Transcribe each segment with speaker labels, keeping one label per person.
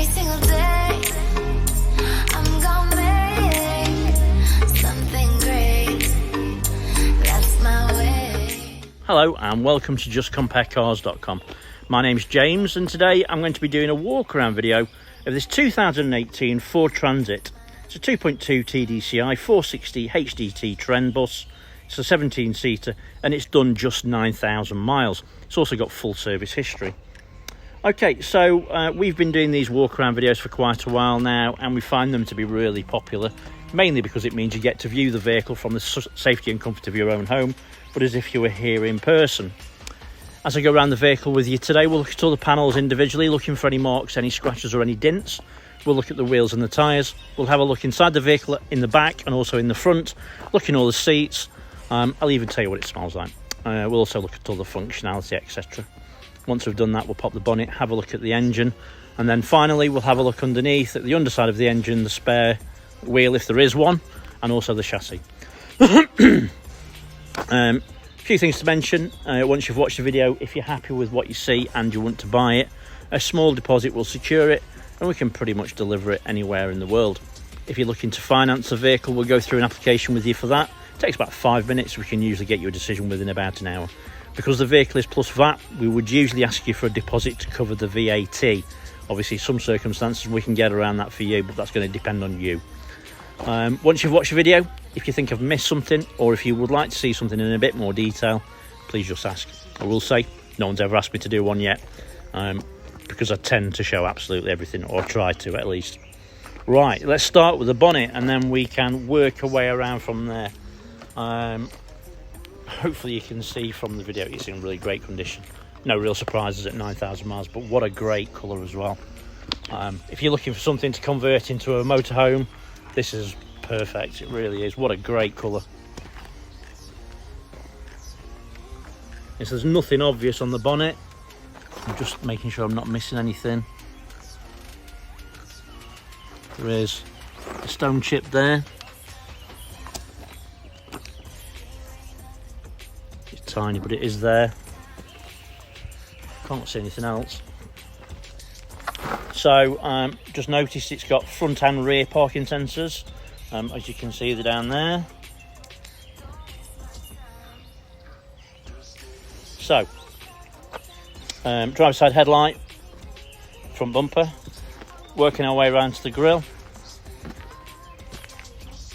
Speaker 1: single day I'm gonna make something great. That's my way.
Speaker 2: Hello and welcome to justcomparecars.com. My name's James and today I'm going to be doing a walk around video of this 2018 Ford Transit. It's a 2.2 TDCI 460 HDT trend bus. It's a 17-seater and it's done just 9,000 miles. It's also got full service history. Okay, so we've been doing these walk around videos for quite a while now and we find them to be really popular, mainly because it means you get to view the vehicle from the safety and comfort of your own home, but as if you were here in person. As I go around the vehicle with you today, we'll look at all the panels individually, looking for any marks, any scratches or any dents. We'll look at the wheels and the tyres. We'll have a look inside the vehicle in the back and also in the front, look in all the seats. I'll even tell you what it smells like. We'll also look at all the functionality, etc. Once we've done that, we'll pop the bonnet, have a look at the engine, and then finally we'll have a look underneath at the underside of the engine, the spare wheel if there is one, and also the chassis. Few things to mention. Once you've watched the video, if you're happy with what you see and you want to buy it, a small deposit will secure it and we can pretty much deliver it anywhere in the world. If you're looking to finance a vehicle, we'll go through an application with you for that. It takes about 5 minutes. We can usually get you a decision within about an hour. Because the vehicle is plus VAT, we would usually ask you for a deposit to cover the VAT. Obviously some circumstances we can get around that for you, but that's going to depend on you. Once you've watched the video, if you think I've missed something or if you would like to see something in a bit more detail, please just ask. I will say no one's ever asked me to do one yet, because I tend to show absolutely everything, or try to at least. Right, let's start with the bonnet and then we can work our way around from there. Hopefully you can see from the video it's in really great condition. No real surprises at 9,000 miles, but what a great colour as well. If you're looking for something to convert into a motorhome, this is perfect. It really is. What a great colour. Yes, there's nothing obvious on the bonnet. I'm just making sure I'm not missing anything. There is a stone chip there. It's tiny, but it is there. Can't see anything else. So just noticed it's got front and rear parking sensors. As you can see, they're down there. So driver's side headlight, front bumper, working our way around to the grille,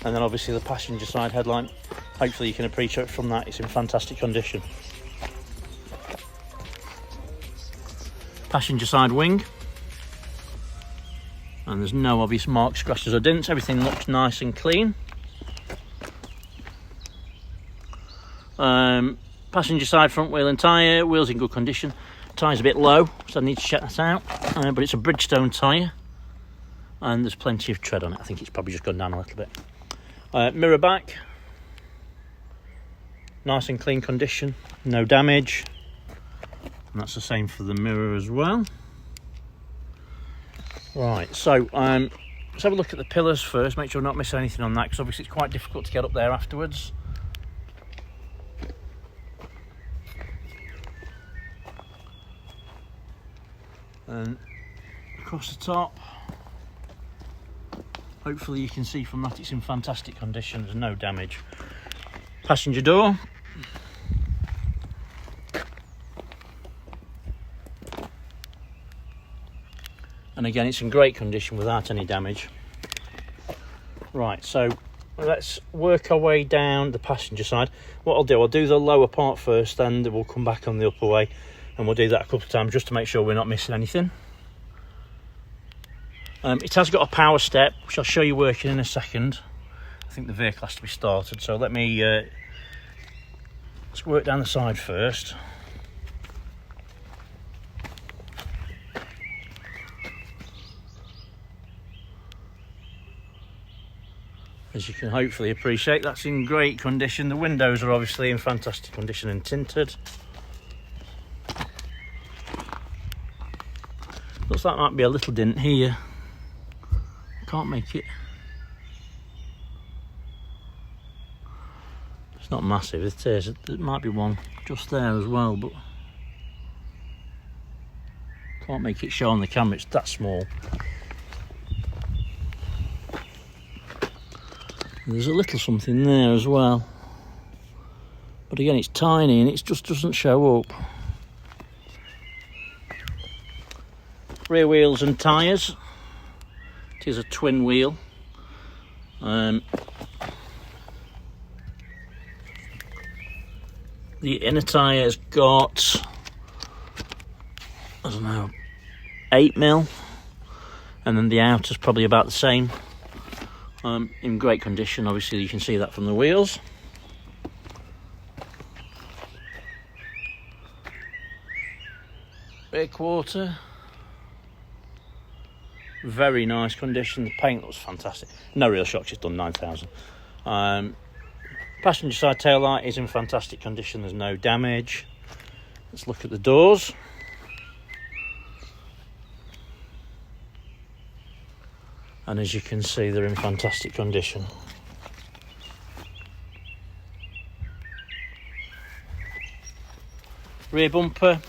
Speaker 2: and then obviously the passenger side headlight. Hopefully you can appreciate from that it's in fantastic condition. Passenger side wing, and there's no obvious marks, scratches or dents. Everything looks nice and clean. Passenger side front wheel and tyre, wheels in good condition. Tyre's a bit low, so I need to check that out, but it's a Bridgestone tyre and there's plenty of tread on it. I think it's probably just gone down a little bit. Mirror back, nice and clean condition, no damage, and that's the same for the mirror as well. Right, so let's have a look at the pillars first, make sure we're not missing anything on that, because obviously it's quite difficult to get up there afterwards. And across the top, hopefully you can see from that it's in fantastic condition, there's no damage. Passenger door. And again, it's in great condition without any damage. Right, so let's work our way down the passenger side. What I'll do the lower part first, then we'll come back on the upper way, and we'll do that a couple of times just to make sure we're not missing anything. It has got a power step, which I'll show you working in a second. I think the vehicle has to be started, so let me let's work down the side first. As you can hopefully appreciate, that's in great condition. The windows are obviously in fantastic condition and tinted. Looks like there might be a little dent here. Can't make it. It's not massive, it is. There might be one just there as well, but can't make it show on the camera, it's that small. There's a little something there as well, but again it's tiny and it just doesn't show up. Rear wheels and tyres. It is a twin wheel. The inner tyre has got, I don't know, 8mm, and then the outer's probably about the same. In great condition, obviously you can see that from the wheels. Rear quarter, very nice condition. The paint looks fantastic. No real shocks, it's done 9,000. Passenger side tail light is in fantastic condition, there's no damage. Let's look at the doors. And as you can see, they're in fantastic condition. Rear bumper,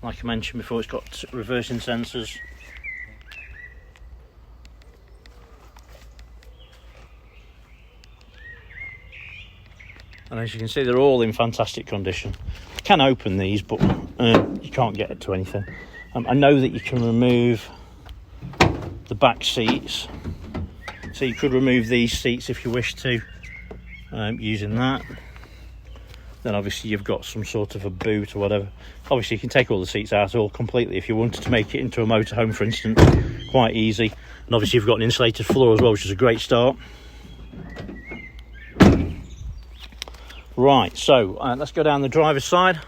Speaker 2: like I mentioned before, it's got reversing sensors. And as you can see, they're all in fantastic condition. You can open these, but you can't get it to anything. I know that you can remove the back seats, so you could remove these seats if you wish to, using that. Then obviously you've got some sort of a boot or whatever. Obviously you can take all the seats out all completely if you wanted to make it into a motorhome, for instance. Quite easy. And obviously you've got an insulated floor as well, which is a great start. Right, so let's go down the driver's side.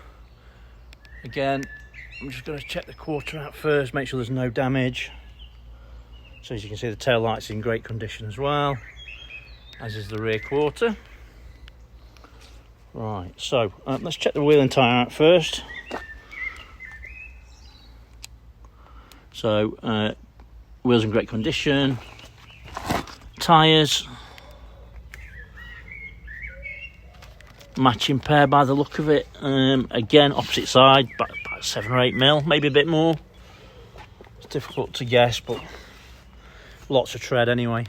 Speaker 2: Again, I'm just going to check the quarter out first, make sure there's no damage. So as you can see, the tail light's in great condition as well, as is the rear quarter. Right, so let's check the wheel and tyre out first. So wheels in great condition, tyres matching pair by the look of it. Again, opposite side, about 7 or 8mm, maybe a bit more. It's difficult to guess, but lots of tread anyway.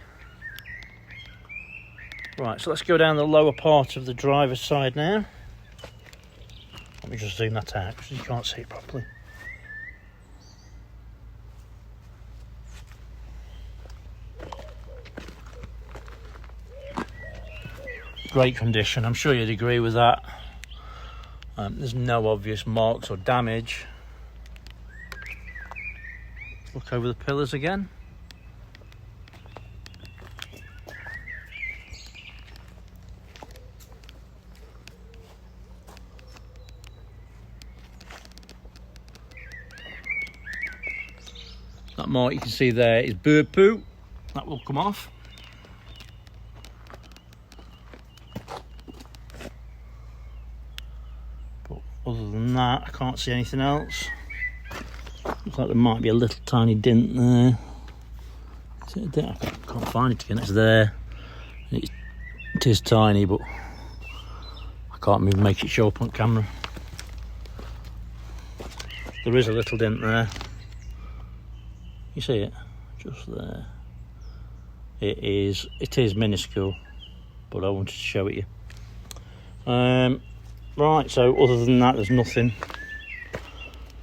Speaker 2: Right, so let's go down the lower part of the driver's side now. Let me just zoom that out because you can't see it properly. Great condition, I'm sure you'd agree with that. There's no obvious marks or damage. Look over the pillars again. That mark you can see there is bird poo. That will come off. But other than that, I can't see anything else. Looks like there might be a little tiny dent there. Is it a dent? I can't find it again. It's there. It is tiny, but I can't even make it show up on camera. There is a little dent there. You see it? Just there. It is minuscule, but I wanted to show it you. Right, so other than that, there's nothing.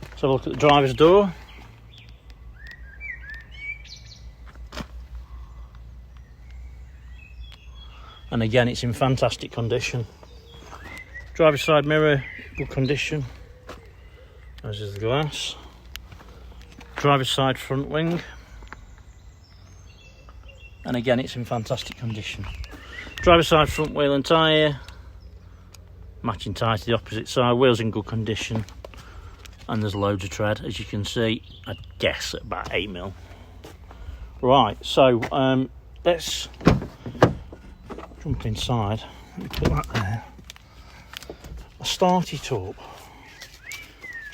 Speaker 2: Let's have a look at the driver's door. And again, it's in fantastic condition. Driver's side mirror, good condition, as is the glass. Driver's side front wing, and again it's in fantastic condition. Driver's side front wheel and tyre, matching tyre to the opposite side, wheels in good condition, and there's loads of tread, as you can see. I'd guess at about 8mm. Right, so let's jump inside. Let me put that there. I'll start it up.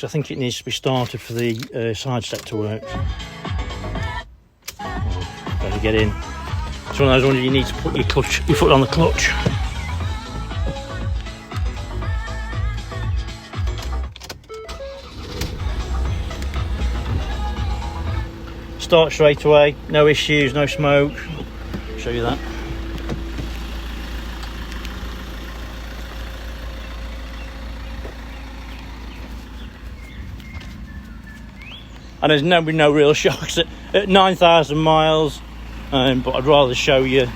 Speaker 2: I think it needs to be started for the side step to work. Better get in. It's one of those ones you need to put your foot on the clutch. Start straight away, no issues, no smoke. I'll show you that. and there's no real shocks at 9,000 miles, but I'd rather show you.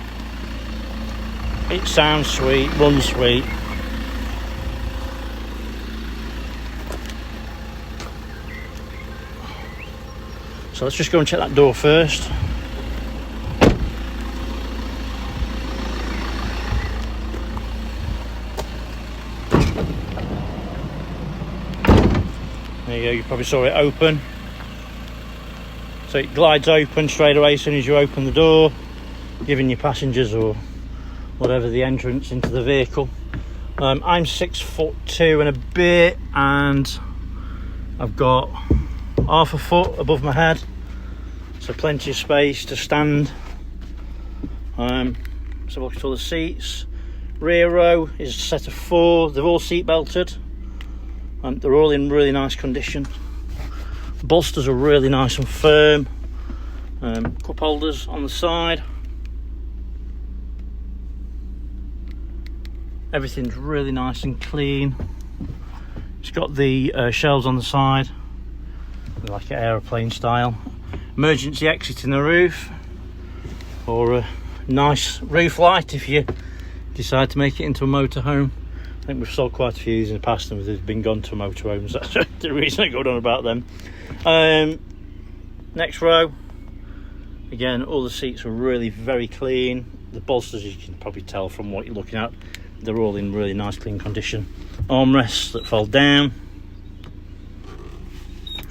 Speaker 2: It sounds sweet, runs sweet. So let's just go and check that door first. There you go, you probably saw it open. So it glides open straight away as soon as you open the door, giving your passengers or whatever the entrance into the vehicle. I'm 6'2" and a bit, and I've got half a foot above my head, so plenty of space to stand. So look at all the seats. Rear row is a set of 4. They're all seat belted. They're all in really nice condition. Bolsters are really nice and firm. Cup holders on the side. Everything's really nice and clean. It's got the shelves on the side, like an aeroplane style. Emergency exit in the roof, or a nice roof light if you decide to make it into a motorhome. I think we've sold quite a few of these in the past and they've been gone to motorhomes. That's the reason I got on about them. Next row, again, all the seats are really very clean. The bolsters, you can probably tell from what you're looking at, they're all in really nice clean condition. Armrests that fold down,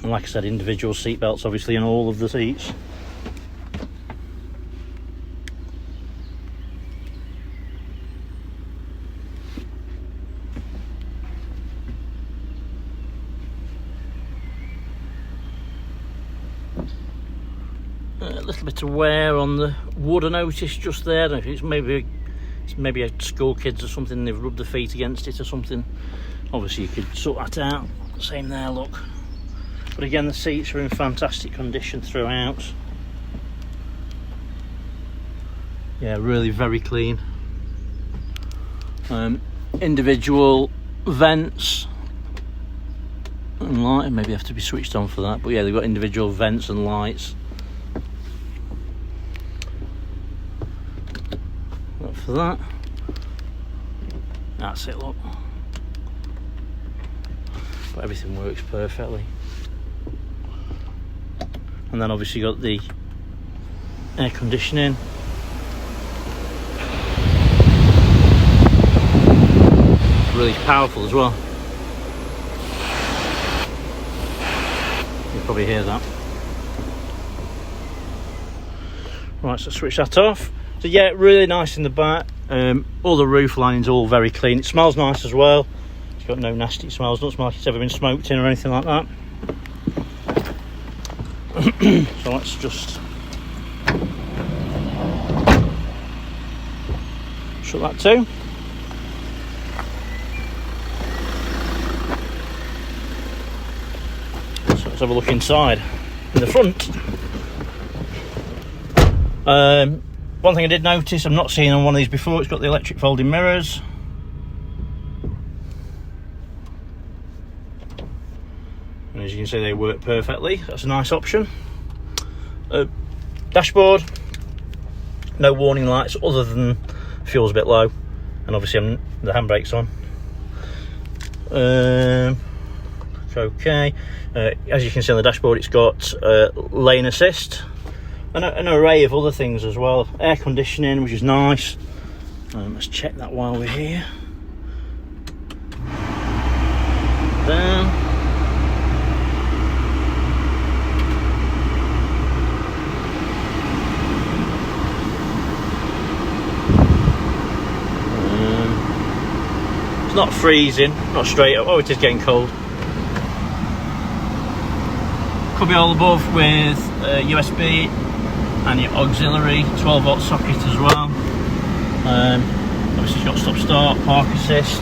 Speaker 2: and like I said, individual seat belts obviously in all of the seats. A little bit of wear on the wood, I noticed just there. I don't know if it's maybe a school kids or something, they've rubbed their feet against it or something. Obviously you could sort that out. Same there, look. But again, the seats are in fantastic condition throughout. Yeah, really very clean. Individual vents and light, maybe have to be switched on for that, but yeah, they've got individual vents and lights. Look for that. That's it, look. But everything works perfectly. And then obviously you got the air conditioning. Really powerful as well. You probably hear that. Right, so switch that off. So yeah, really nice in the back. All the roof lining's all very clean. It smells nice as well. It's got no nasty smells. Doesn't smell like it's ever been smoked in or anything like that. So let's just shut that too. So let's have a look inside, in the front. One thing I did notice, I'm not seeing on one of these before, it's got the electric folding mirrors. And as you can see, they work perfectly. That's a nice option. Dashboard, no warning lights other than fuel's a bit low, and obviously the handbrake's on. It's okay. As you can see on the dashboard, it's got lane assist and an array of other things as well. Air conditioning, which is nice. Let's check that while we're here. Down. It's not freezing, not straight up. Oh, it is getting cold. Could be all above with USB and your auxiliary 12-volt socket as well. Obviously it's got stop start, park assist,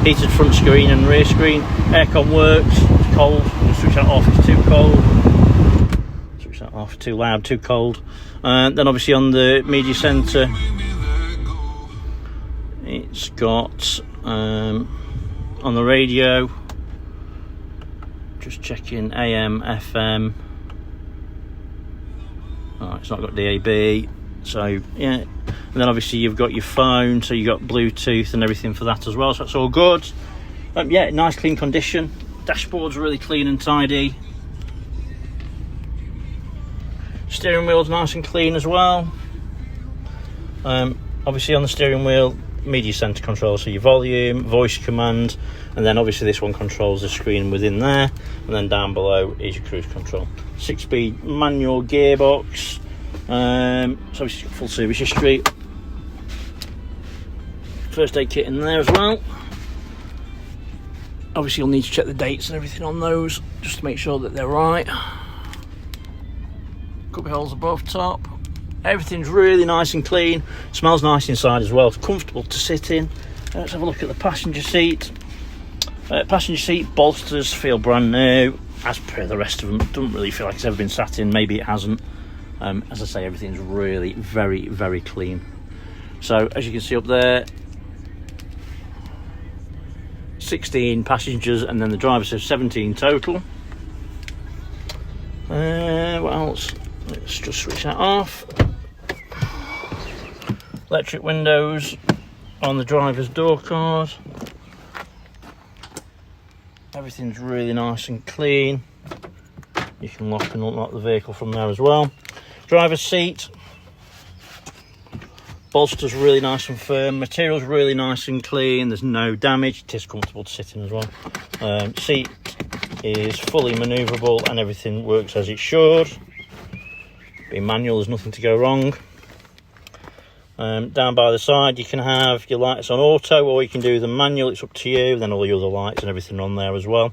Speaker 2: heated front screen and rear screen. Aircon works. It's cold, you switch that off, it's too cold. Switch that off, too loud, too cold. Then obviously on the media centre, it's got on the radio, just checking AM, FM, it's not got DAB, so yeah. And then obviously you've got your phone, so you've got Bluetooth and everything for that as well, so that's all good. Yeah, nice clean condition. Dashboard's really clean and tidy. Steering wheel's nice and clean as well. Obviously on the steering wheel, media center control, so your volume, voice command, and then obviously this one controls the screen within there, and then down below is your cruise control. 6-speed manual gearbox. So obviously full service history. First aid kit in there as well. Obviously you'll need to check the dates and everything on those, just to make sure that they're right. Cubby holes above top. Everything's really nice and clean. Smells nice inside as well. It's comfortable to sit in. Let's have a look at the passenger seat. Passenger seat bolsters feel brand new, as per the rest of them. Doesn't really feel like it's ever been sat in. Maybe it hasn't. As I say, everything's really very, very clean. So as you can see up there, 16 passengers, and then the driver says 17 total. What else? Let's just switch that off. Electric windows on the driver's door card. Everything's really nice and clean. You can lock and unlock the vehicle from there as well. Driver's seat. Bolster's really nice and firm. Material's really nice and clean. There's no damage. It is comfortable to sit in as well. Seat is fully manoeuvrable and everything works as it should. Being manual, there's nothing to go wrong. Down by the side you can have your lights on auto, or you can do the manual, it's up to you. Then all your other lights and everything on there as well.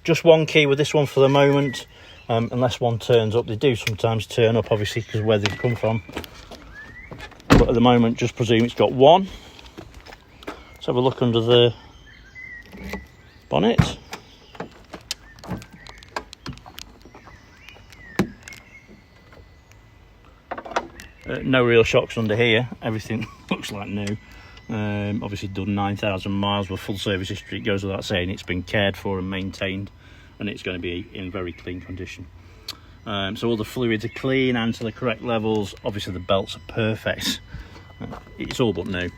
Speaker 2: Just one key with this one for the moment, unless one turns up. They do sometimes turn up, obviously, because of where they've come from, but at the moment just presume it's got one. Let's have a look under the bonnet. No real shocks under here. Everything looks like new. Obviously done 9,000 miles with full service history. It goes without saying it's been cared for and maintained, and it's going to be in very clean condition. So all the fluids are clean and to the correct levels. Obviously the belts are perfect. It's all but new.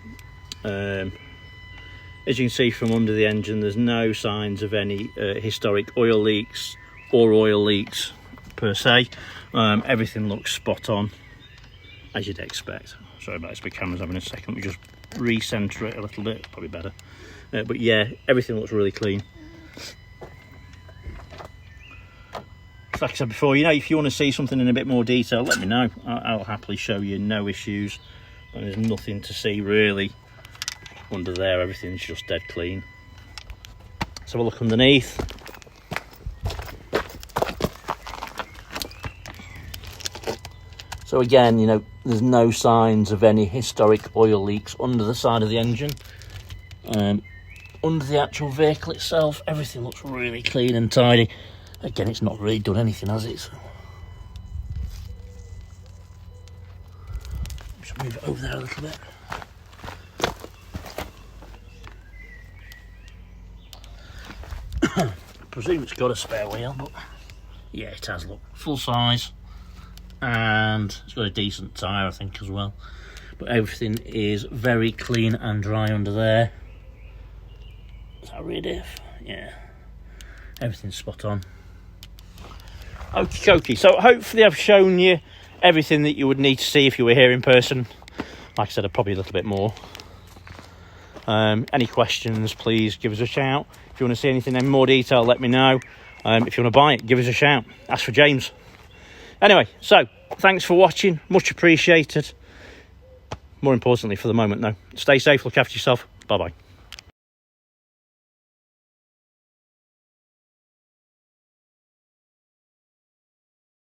Speaker 2: As you can see from under the engine, there's no signs of any historic oil leaks or oil leaks per se. Everything looks spot on, as you'd expect. Sorry about this, my camera's having a second. We just recenter it a little bit, probably better. But yeah, everything looks really clean. Like I said before, you know, if you want to see something in a bit more detail, let me know. I'll happily show you, no issues. And there's nothing to see really under there. Everything's just dead clean. Let's have a look underneath. So again, you know, there's no signs of any historic oil leaks under the side of the engine. Under the actual vehicle itself, everything looks really clean and tidy. Again, it's not really done anything, has it? So just move it over there a little bit. I presume it's got a spare wheel, but yeah, it has. Look, full size. And it's got a decent tyre, I think, as well. But everything is very clean and dry under there. Is that rear diff? Yeah. Everything's spot on. Okie dokie. So hopefully I've shown you everything that you would need to see if you were here in person. Like I said, probably a little bit more. Any questions, please give us a shout. If you want to see anything in more detail, let me know. If you want to buy it, give us a shout. Ask for James. Anyway, so thanks for watching, much appreciated. More importantly for the moment though, stay safe, look after yourself, bye bye.